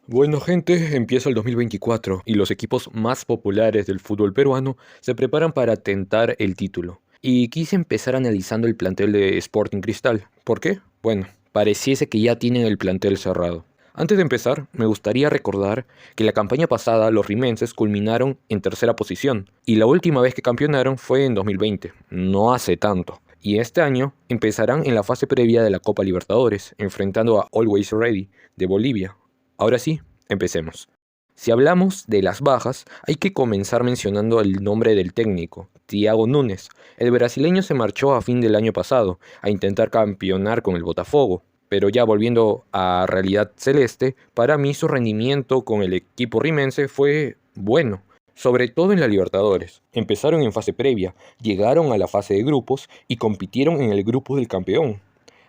Bueno, gente, empieza el 2024 y los equipos más populares del fútbol peruano se preparan para tentar el título. Y quise empezar analizando el plantel de Sporting Cristal. ¿Por qué? Bueno, pareciese que ya tienen el plantel cerrado. Antes de empezar, me gustaría recordar que la campaña pasada los rimenses culminaron en tercera posición y la última vez que campeonaron fue en 2020, no hace tanto. Y este año empezarán en la fase previa de la Copa Libertadores, enfrentando a Always Ready de Bolivia. Ahora sí, empecemos. Si hablamos de las bajas, hay que comenzar mencionando el nombre del técnico, Thiago Nunes. El brasileño se marchó a fin del año pasado a intentar campeonar con el Botafogo, pero ya volviendo a realidad celeste, para mí su rendimiento con el equipo rimense fue bueno, sobre todo en la Libertadores. Empezaron en fase previa, llegaron a la fase de grupos y compitieron en el grupo del campeón.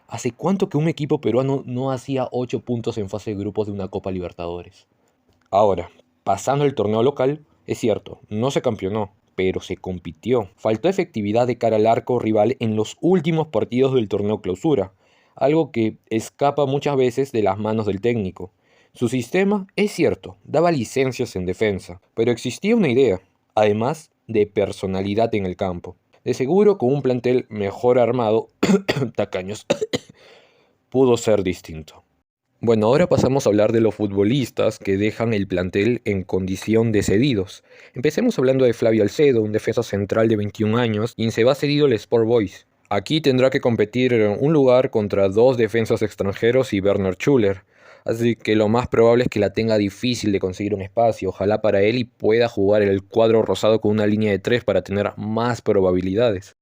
¿Hace cuánto que un equipo peruano no hacía 8 puntos en fase de grupos de una Copa Libertadores? Ahora, pasando el torneo local, es cierto, no se campeonó, pero se compitió. Faltó efectividad de cara al arco rival en los últimos partidos del torneo clausura, algo que escapa muchas veces de las manos del técnico. Su sistema, es cierto, daba licencias en defensa, pero existía una idea, además de personalidad en el campo. De seguro, con un plantel mejor armado, tacaños, pudo ser distinto. Bueno, ahora pasamos a hablar de los futbolistas que dejan el plantel en condición de cedidos. Empecemos hablando de Flavio Alcedo, un defensa central de 21 años, quien se va cedido al Sport Boys. Aquí tendrá que competir en un lugar contra dos defensas extranjeros y Werner Schuller, así que lo más probable es que la tenga difícil de conseguir un espacio, ojalá para él y pueda jugar el cuadro rosado con una línea de tres para tener más probabilidades.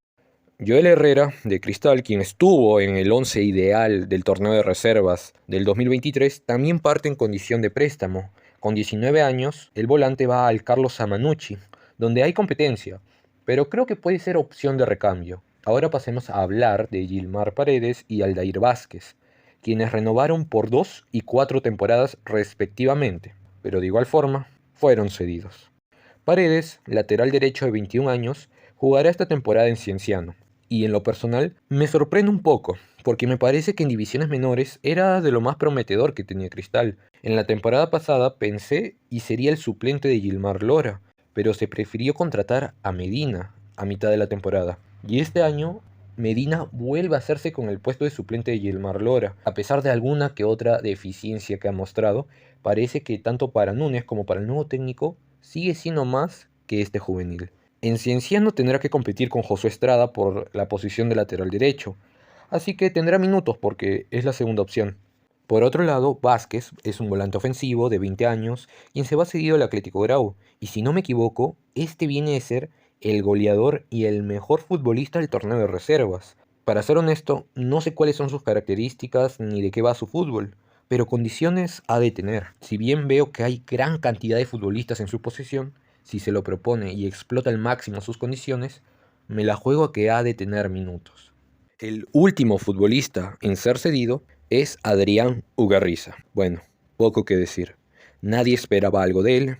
Joel Herrera, de Cristal, quien estuvo en el once ideal del torneo de reservas del 2023, también parte en condición de préstamo. Con 19 años, el volante va al Carlos Samanucci, donde hay competencia, pero creo que puede ser opción de recambio. Ahora pasemos a hablar de Gilmar Paredes y Aldair Vázquez, quienes renovaron por 2 y 4 temporadas respectivamente, pero de igual forma fueron cedidos. Paredes, lateral derecho de 21 años, jugará esta temporada en Cienciano. Y en lo personal, me sorprende un poco, porque me parece que en divisiones menores era de lo más prometedor que tenía Cristal. En la temporada pasada pensé y sería el suplente de Gilmar Lora, pero se prefirió contratar a Medina a mitad de la temporada. Y este año, Medina vuelve a hacerse con el puesto de suplente de Gilmar Lora. A pesar de alguna que otra deficiencia que ha mostrado, parece que tanto para Núñez como para el nuevo técnico sigue siendo más que este juvenil. En Cienciano tendrá que competir con Josué Estrada por la posición de lateral derecho, así que tendrá minutos porque es la segunda opción. Por otro lado, Vázquez es un volante ofensivo de 20 años, quien se va cedido al Atlético Grau, y si no me equivoco, este viene a ser el goleador y el mejor futbolista del torneo de reservas. Para ser honesto, no sé cuáles son sus características ni de qué va su fútbol, pero condiciones ha de tener. Si bien veo que hay gran cantidad de futbolistas en su posición, si se lo propone y explota al máximo sus condiciones, me la juego a que ha de tener minutos. El último futbolista en ser cedido es Adrián Ugarriza. Bueno, poco que decir. Nadie esperaba algo de él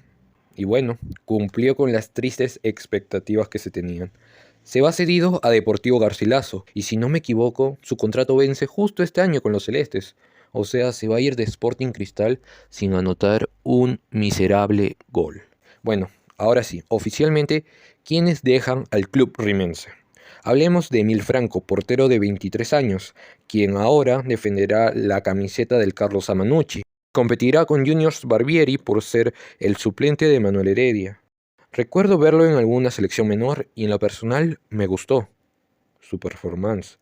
y bueno, cumplió con las tristes expectativas que se tenían. Se va cedido a Deportivo Garcilaso y si no me equivoco, su contrato vence justo este año con los celestes. O sea, se va a ir de Sporting Cristal sin anotar un miserable gol. Bueno, ahora sí, oficialmente, ¿quiénes dejan al club rimense? Hablemos de Emil Franco, portero de 23 años, quien ahora defenderá la camiseta del Carlos Amanucci. Competirá con Juniors Barbieri por ser el suplente de Manuel Heredia. Recuerdo verlo en alguna selección menor y en lo personal me gustó su performance.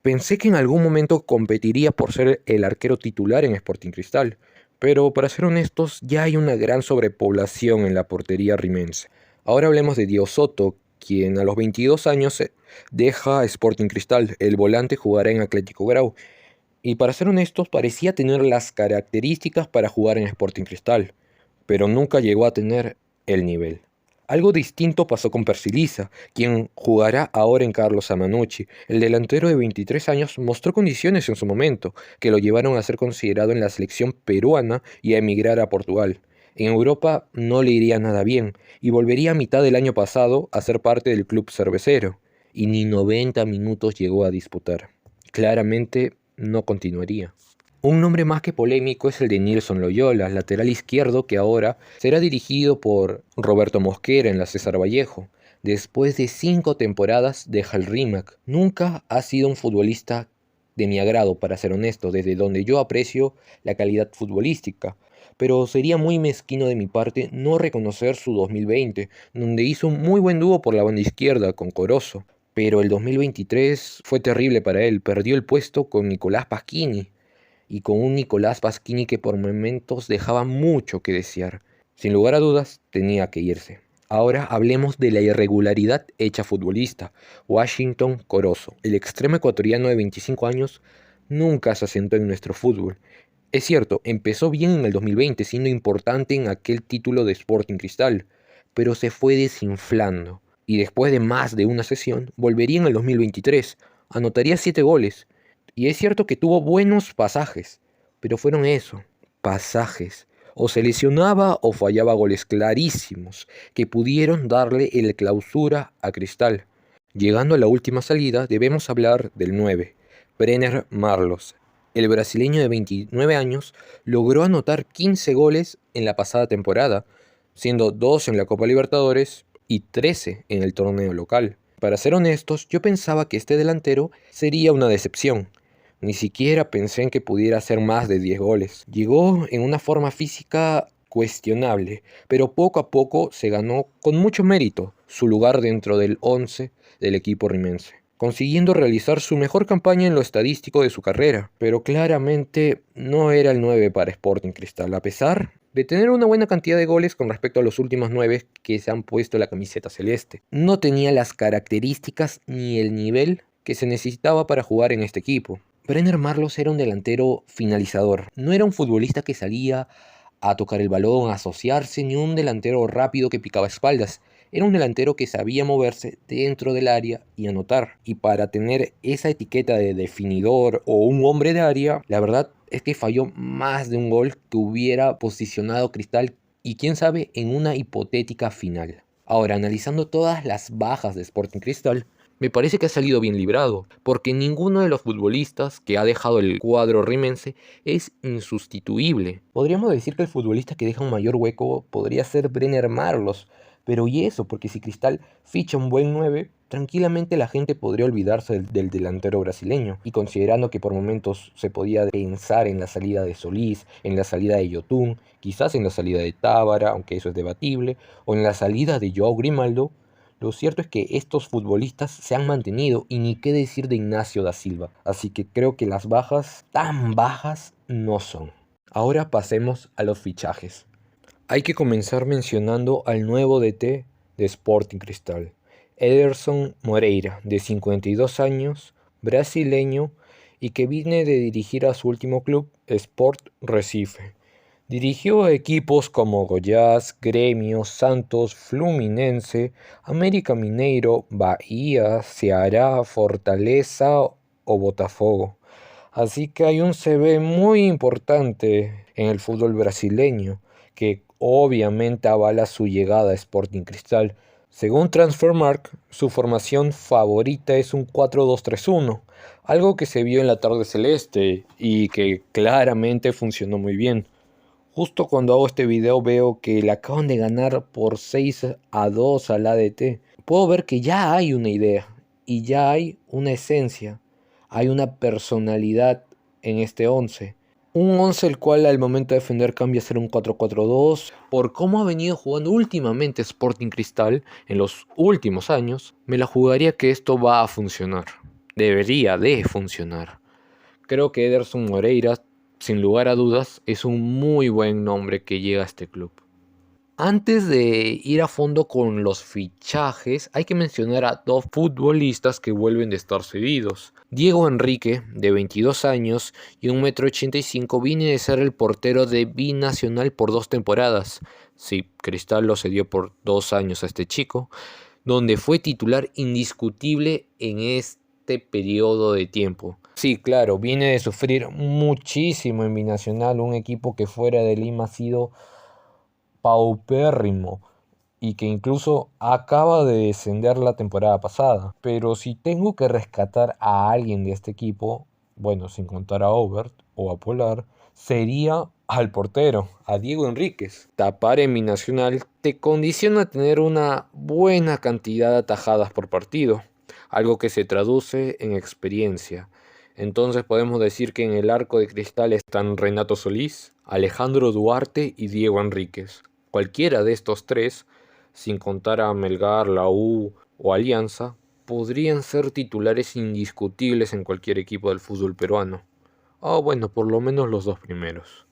Pensé que en algún momento competiría por ser el arquero titular en Sporting Cristal, pero para ser honestos ya hay una gran sobrepoblación en la portería rimense. Ahora hablemos de Diego Soto, quien a los 22 años deja Sporting Cristal, el volante jugará en Atlético Grau, y para ser honestos parecía tener las características para jugar en Sporting Cristal, pero nunca llegó a tener el nivel. Algo distinto pasó con Persiliza, quien jugará ahora en Carlos Amanucci. El delantero de 23 años mostró condiciones en su momento, que lo llevaron a ser considerado en la selección peruana y a emigrar a Portugal. En Europa no le iría nada bien, y volvería a mitad del año pasado a ser parte del club cervecero, y ni 90 minutos llegó a disputar. Claramente no continuaría. Un nombre más que polémico es el de Nilson Loyola, lateral izquierdo que ahora será dirigido por Roberto Mosquera en la César Vallejo. Después de 5 temporadas deja el RIMAC. Nunca ha sido un futbolista de mi agrado, para ser honesto, desde donde yo aprecio la calidad futbolística. Pero sería muy mezquino de mi parte no reconocer su 2020, donde hizo un muy buen dúo por la banda izquierda con Corozo. Pero el 2023 fue terrible para él, perdió el puesto con Nicolás Pasquini y con un Nicolás Pasquini que por momentos dejaba mucho que desear. Sin lugar a dudas, tenía que irse. Ahora hablemos de la irregularidad hecha futbolista. Washington Corozo, el extremo ecuatoriano de 25 años, nunca se asentó en nuestro fútbol. Es cierto, empezó bien en el 2020, siendo importante en aquel título de Sporting Cristal, pero se fue desinflando. Y después de más de una sesión, volvería en el 2023, anotaría 7 goles, y es cierto que tuvo buenos pasajes, pero fueron eso, pasajes. O se lesionaba o fallaba goles clarísimos que pudieron darle el clausura a Cristal. Llegando a la última salida, debemos hablar del 9, Brenner Marlos. El brasileño de 29 años logró anotar 15 goles en la pasada temporada, siendo 2 en la Copa Libertadores y 13 en el torneo local. Para ser honestos, yo pensaba que este delantero sería una decepción. Ni siquiera pensé en que pudiera hacer más de 10 goles. Llegó en una forma física cuestionable, pero poco a poco se ganó con mucho mérito su lugar dentro del 11 del equipo rimense, consiguiendo realizar su mejor campaña en lo estadístico de su carrera. Pero claramente no era el 9 para Sporting Cristal, a pesar de tener una buena cantidad de goles con respecto a los últimos 9 que se han puesto la camiseta celeste. No tenía las características ni el nivel que se necesitaba para jugar en este equipo. Brenner Marlos era un delantero finalizador, no era un futbolista que salía a tocar el balón, a asociarse, ni un delantero rápido que picaba espaldas. Era un delantero que sabía moverse dentro del área y anotar. Y para tener esa etiqueta de definidor o un hombre de área, la verdad es que falló más de un gol que hubiera posicionado Cristal y quién sabe en una hipotética final. Ahora, analizando todas las bajas de Sporting Cristal, me parece que ha salido bien librado, porque ninguno de los futbolistas que ha dejado el cuadro rimense es insustituible. Podríamos decir que el futbolista que deja un mayor hueco podría ser Brenner Marlos, pero y eso, porque si Cristal ficha un buen 9, tranquilamente la gente podría olvidarse del delantero brasileño, y considerando que por momentos se podía pensar en la salida de Solís, en la salida de Yotún, quizás en la salida de Tábara, aunque eso es debatible, o en la salida de Joao Grimaldo, lo cierto es que estos futbolistas se han mantenido y ni qué decir de Ignacio da Silva, así que creo que las bajas tan bajas no son. Ahora pasemos a los fichajes. Hay que comenzar mencionando al nuevo DT de Sporting Cristal, Ederson Moreira, de 52 años, brasileño y que viene de dirigir a su último club, Sport Recife. Dirigió a equipos como Goiás, Gremio, Santos, Fluminense, América Mineiro, Bahía, Ceará, Fortaleza o Botafogo. Así que hay un CV muy importante en el fútbol brasileño, que obviamente avala su llegada a Sporting Cristal. Según Transfermarkt, su formación favorita es un 4-2-3-1, algo que se vio en la tarde celeste y que claramente funcionó muy bien. Justo cuando hago este video veo que le acaban de ganar por 6-2 al ADT. Puedo ver que ya hay una idea y ya hay una esencia, hay una personalidad en este 11. Un 11 el cual al momento de defender cambia a ser un 4-4-2. Por cómo ha venido jugando últimamente Sporting Cristal en los últimos años, me la jugaría que esto va a funcionar. Debería de funcionar. Creo que Ederson Moreira, sin lugar a dudas, es un muy buen nombre que llega a este club. Antes de ir a fondo con los fichajes, hay que mencionar a dos futbolistas que vuelven de estar cedidos. Diego Enrique, de 22 años y 1,85 m, viene de ser el portero de Binacional por 2 temporadas. Sí, Cristal lo cedió por 2 años a este chico, donde fue titular indiscutible en este periodo de tiempo. Sí, claro, viene de sufrir muchísimo en Binacional, un equipo que fuera de Lima ha sido paupérrimo y que incluso acaba de descender la temporada pasada. Pero si tengo que rescatar a alguien de este equipo, bueno, sin contar a Obert o a Polar, sería al portero, a Diego Enríquez. Tapar en Binacional te condiciona a tener una buena cantidad de atajadas por partido, algo que se traduce en experiencia. Entonces podemos decir que en el arco de cristal están Renato Solís, Alejandro Duarte y Diego Enríquez. Cualquiera de estos tres, sin contar a Melgar, la U o Alianza, podrían ser titulares indiscutibles en cualquier equipo del fútbol peruano. O bueno, por lo menos los dos primeros.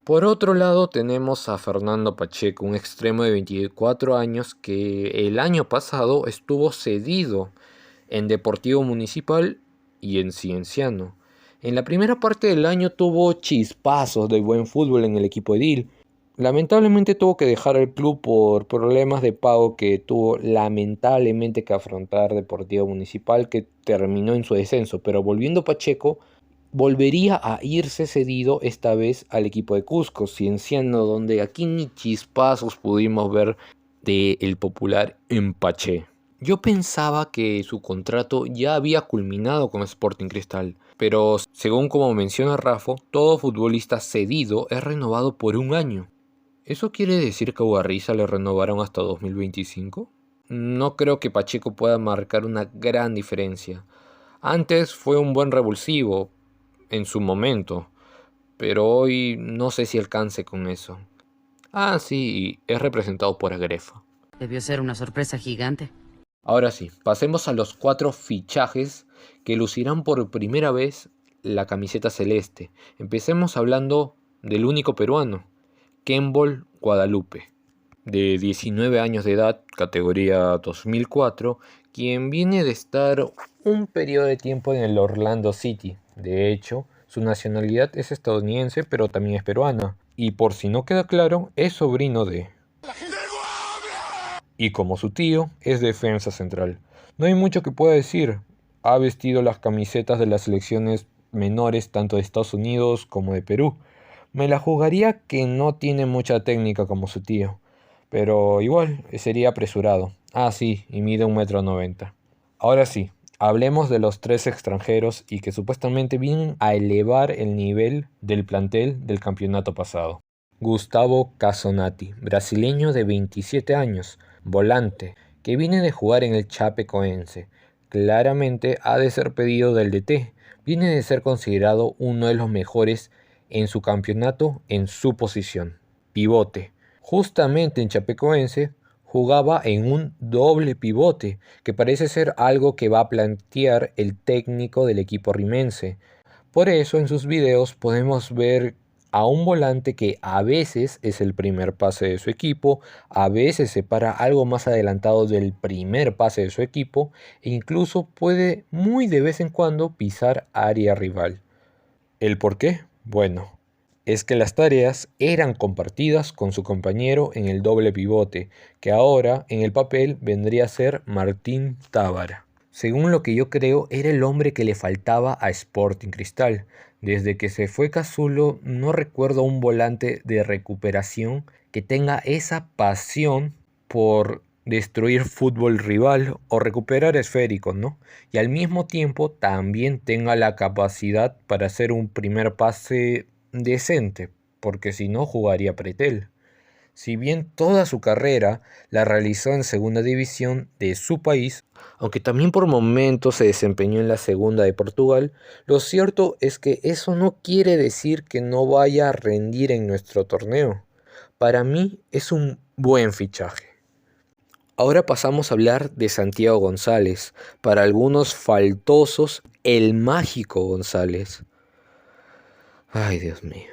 Por otro lado tenemos a Fernando Pacheco, un extremo de 24 años que el año pasado estuvo cedido en Deportivo Municipal y en Cienciano. En la primera parte del año tuvo chispazos de buen fútbol en el equipo edil. Lamentablemente tuvo que dejar el club por problemas de pago que tuvo lamentablemente que afrontar Deportivo Municipal, que terminó en su descenso. Pero volviendo Pacheco, volvería a irse cedido esta vez al equipo de Cusco, Cienciano, donde aquí ni chispazos pudimos ver del popular Empaché. Yo pensaba que su contrato ya había culminado con Sporting Cristal, pero según como menciona Rafa, todo futbolista cedido es renovado por un año. ¿Eso quiere decir que a Ugarriza le renovaron hasta 2025? No creo que Pacheco pueda marcar una gran diferencia. Antes fue un buen revulsivo, en su momento, pero hoy no sé si alcance con eso. Ah, sí, es representado por Agrefa. Debió ser una sorpresa gigante. Ahora sí, pasemos a los 4 fichajes que lucirán por primera vez la camiseta celeste. Empecemos hablando del único peruano, Kembol Guadalupe, de 19 años de edad, categoría 2004, quien viene de estar un periodo de tiempo en el Orlando City. De hecho, su nacionalidad es estadounidense, pero también es peruana. Y por si no queda claro, es sobrino de... Y como su tío, es defensa central. No hay mucho que pueda decir. Ha vestido las camisetas de las selecciones menores tanto de Estados Unidos como de Perú. Me la jugaría que no tiene mucha técnica como su tío, pero igual sería apresurado. Ah, sí, y mide 1,90 m. Ahora sí, hablemos de los 3 extranjeros y que supuestamente vienen a elevar el nivel del plantel del campeonato pasado. Gustavo Casonati, brasileño de 27 años, volante, que viene de jugar en el Chapecoense. Claramente ha de ser pedido del DT, viene de ser considerado uno de los mejores en su campeonato en su posición, pivote. Justamente en Chapecoense jugaba en un doble pivote, que parece ser algo que va a plantear el técnico del equipo rimense. Por eso en sus videos podemos ver a un volante que a veces es el primer pase de su equipo, a veces se para algo más adelantado del primer pase de su equipo e incluso puede muy de vez en cuando pisar área rival. ¿El por qué? Bueno, es que las tareas eran compartidas con su compañero en el doble pivote, que ahora en el papel vendría a ser Martín Tábara. Según lo que yo creo, era el hombre que le faltaba a Sporting Cristal. Desde que se fue Cazulo, no recuerdo un volante de recuperación que tenga esa pasión por destruir fútbol rival o recuperar esféricos, ¿no? Y al mismo tiempo también tenga la capacidad para hacer un primer pase decente, porque si no jugaría Pretel. Si bien toda su carrera la realizó en segunda división de su país, aunque también por momentos se desempeñó en la segunda de Portugal, lo cierto es que eso no quiere decir que no vaya a rendir en nuestro torneo. Para mí es un buen fichaje. Ahora pasamos a hablar de Santiago González, para algunos faltosos, el mágico González. Ay, Dios mío.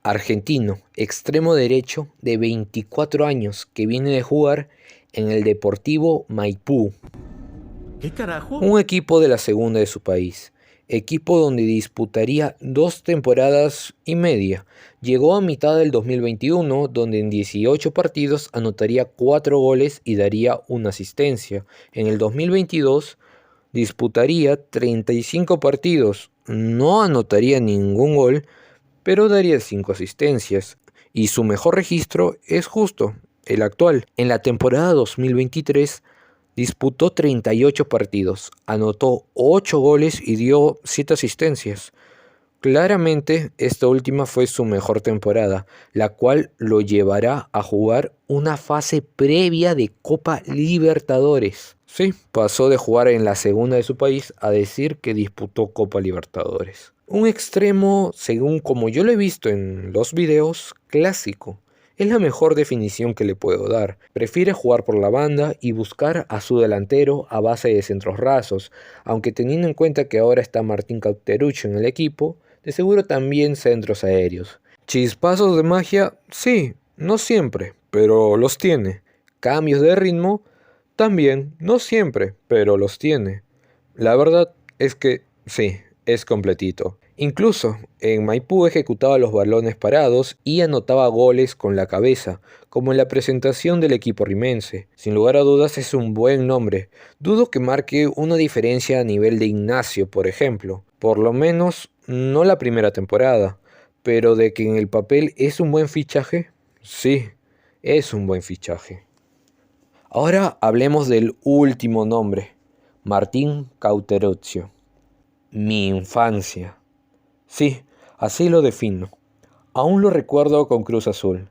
Argentino, extremo derecho de 24 años que viene de jugar en el Deportivo Maipú. ¿Qué carajo? Un equipo de la segunda de su país, equipo donde disputaría 2 temporadas y media. Llegó a mitad del 2021, donde en 18 partidos anotaría 4 goles y daría una asistencia. En el 2022 disputaría 35 partidos, no anotaría ningún gol, pero daría 5 asistencias. Y su mejor registro es justo el actual. En la temporada 2023 Disputó 38 partidos, anotó 8 goles y dio 7 asistencias. Claramente, esta última fue su mejor temporada, la cual lo llevará a jugar una fase previa de Copa Libertadores. Sí, pasó de jugar en la segunda de su país a decir que disputó Copa Libertadores. Un extremo, según como yo lo he visto en los videos, clásico. Es la mejor definición que le puedo dar. Prefiere jugar por la banda y buscar a su delantero a base de centros rasos, aunque teniendo en cuenta que ahora está Martín Cauterucho en el equipo, de seguro también centros aéreos. Chispazos de magia, sí, no siempre, pero los tiene. Cambios de ritmo, también, no siempre, pero los tiene. La verdad es que sí, es completito. Incluso en Maipú ejecutaba los balones parados y anotaba goles con la cabeza, como en la presentación del equipo rimense. Sin lugar a dudas es un buen nombre. Dudo que marque una diferencia a nivel de Ignacio, por ejemplo. Por lo menos no la primera temporada. Pero de que en el papel es un buen fichaje, sí, es un buen fichaje. Ahora hablemos del último nombre, Martín Cauteruccio. Mi infancia. Sí, así lo defino. Aún lo recuerdo con Cruz Azul.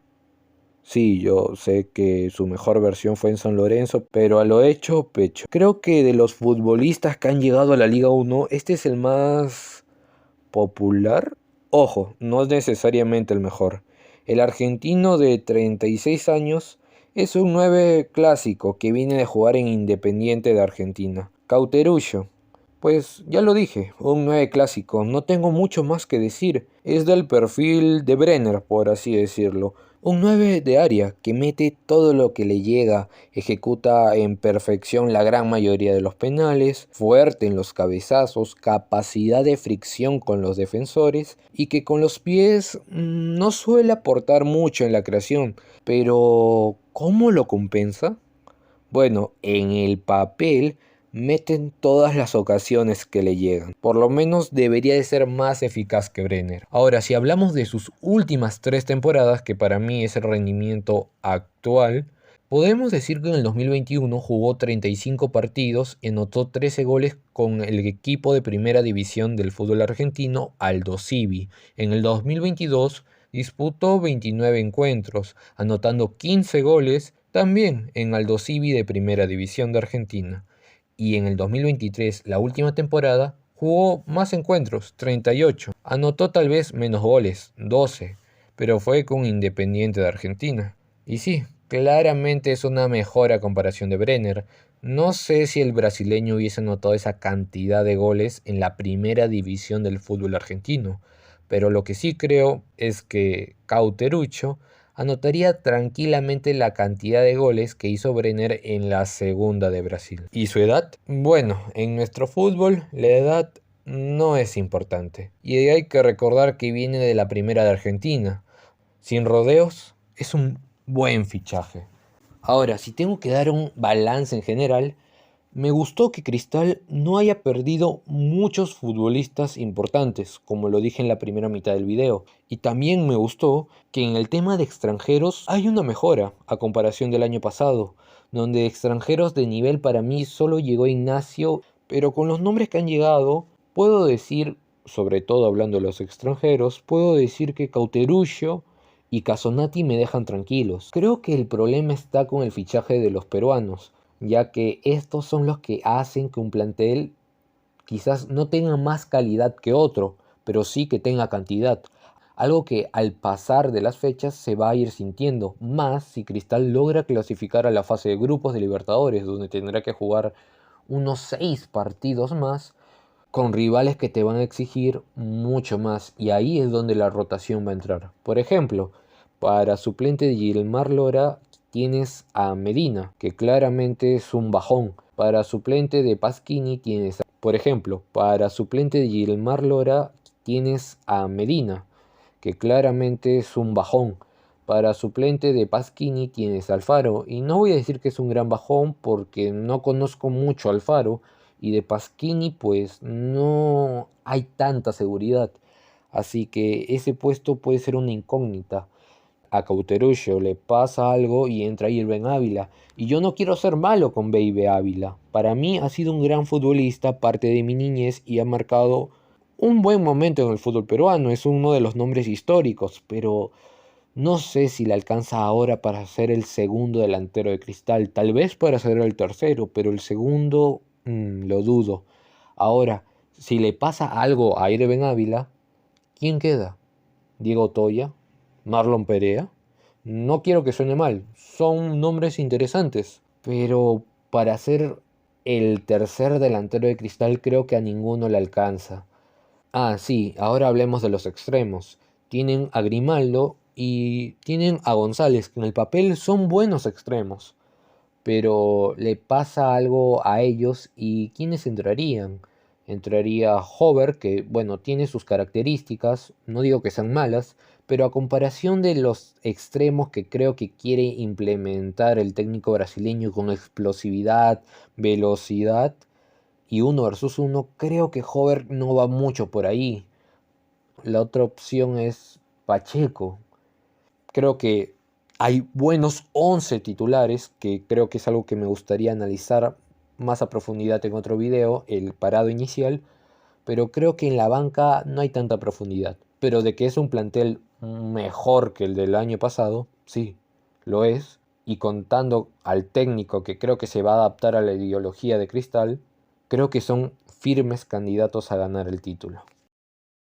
Sí, yo sé que su mejor versión fue en San Lorenzo, pero a lo hecho, pecho. Creo que de los futbolistas que han llegado a la Liga 1, este es el más popular. Ojo, no es necesariamente el mejor. El argentino de 36 años es un 9 clásico que viene de jugar en Independiente de Argentina. Cauterullo. Pues ya lo dije, un 9 clásico, no tengo mucho más que decir, es del perfil de Brenner, por así decirlo. Un 9 de área que mete todo lo que le llega, ejecuta en perfección la gran mayoría de los penales, fuerte en los cabezazos, capacidad de fricción con los defensores y que con los pies no suele aportar mucho en la creación, pero ¿cómo lo compensa? Bueno, en el papel meten todas las ocasiones que le llegan. Por lo menos debería de ser más eficaz que Brenner. Ahora, si hablamos de sus últimas 3 temporadas, que para mí es el rendimiento actual, podemos decir que en el 2021 jugó 35 partidos y anotó 13 goles con el equipo de primera división del fútbol argentino, Aldo Civi. En el 2022 disputó 29 encuentros, anotando 15 goles también en Aldo Civi de primera división de Argentina. Y en el 2023, la última temporada, jugó más encuentros, 38. Anotó tal vez menos goles, 12, pero fue con Independiente de Argentina. Y sí, claramente es una mejora a comparación de Brenner. No sé si el brasileño hubiese anotado esa cantidad de goles en la primera división del fútbol argentino, pero lo que sí creo es que Cauterucho anotaría tranquilamente la cantidad de goles que hizo Brenner en la segunda de Brasil. ¿Y su edad? Bueno, en nuestro fútbol la edad no es importante. Y hay que recordar que viene de la primera de Argentina. Sin rodeos, es un buen fichaje. Ahora, si tengo que dar un balance en general, me gustó que Cristal no haya perdido muchos futbolistas importantes, como lo dije en la primera mitad del video. Y también me gustó que en el tema de extranjeros hay una mejora a comparación del año pasado, donde extranjeros de nivel para mí solo llegó Ignacio, pero con los nombres que han llegado, puedo decir, sobre todo hablando de los extranjeros, puedo decir que Cauterullo y Casonati me dejan tranquilos. Creo que el problema está con el fichaje de los peruanos, ya que estos son los que hacen que un plantel quizás no tenga más calidad que otro, pero sí que tenga cantidad. Algo que al pasar de las fechas se va a ir sintiendo, más si Cristal logra clasificar a la fase de grupos de Libertadores, donde tendrá que jugar unos 6 partidos más con rivales que te van a exigir mucho más, y ahí es donde la rotación va a entrar. Por ejemplo, para suplente de Gilmar Lora tienes a Medina, que claramente es un bajón. Para suplente de Pasquini tienes, por ejemplo, para suplente de Gilmar Lora tienes a Medina, que claramente es un bajón. Para suplente de Pasquini tienes a Alfaro, y no voy a decir que es un gran bajón porque no conozco mucho a Alfaro, y de Pasquini pues no hay tanta seguridad. Así que ese puesto puede ser una incógnita. a Cauterucho le pasa algo y entra Irving Ávila. Y yo no quiero ser malo con Baby Ávila. Para mí ha sido un gran futbolista, parte de mi niñez y ha marcado un buen momento en el fútbol peruano. Es uno de los nombres históricos, pero no sé si le alcanza ahora para ser el segundo delantero de Cristal. Tal vez para ser el tercero, pero el segundo lo dudo. Ahora, si le pasa algo a Irving Ávila, ¿quién queda? ¿Diego Toya? ¿Marlon Perea? No quiero que suene mal, son nombres interesantes, pero para ser el tercer delantero de Cristal creo que a ninguno le alcanza. Ah, sí, ahora hablemos de los extremos. Tienen a Grimaldo y tienen a González, que en el papel son buenos extremos, pero le pasa algo a ellos y ¿quiénes entrarían? Entraría Hover, que bueno, tiene sus características, no digo que sean malas, pero a comparación de los extremos que creo que quiere implementar el técnico brasileño con explosividad, velocidad y uno versus uno, creo que Hover no va mucho por ahí. La otra opción es Pacheco. Creo que hay buenos 11 titulares, que creo que es algo que me gustaría analizar más a profundidad en otro video, el parado inicial, pero creo que en la banca no hay tanta profundidad. Pero de que es un plantel mejor que el del año pasado, sí, lo es. Y contando al técnico que creo que se va a adaptar a la ideología de Cristal, creo que son firmes candidatos a ganar el título.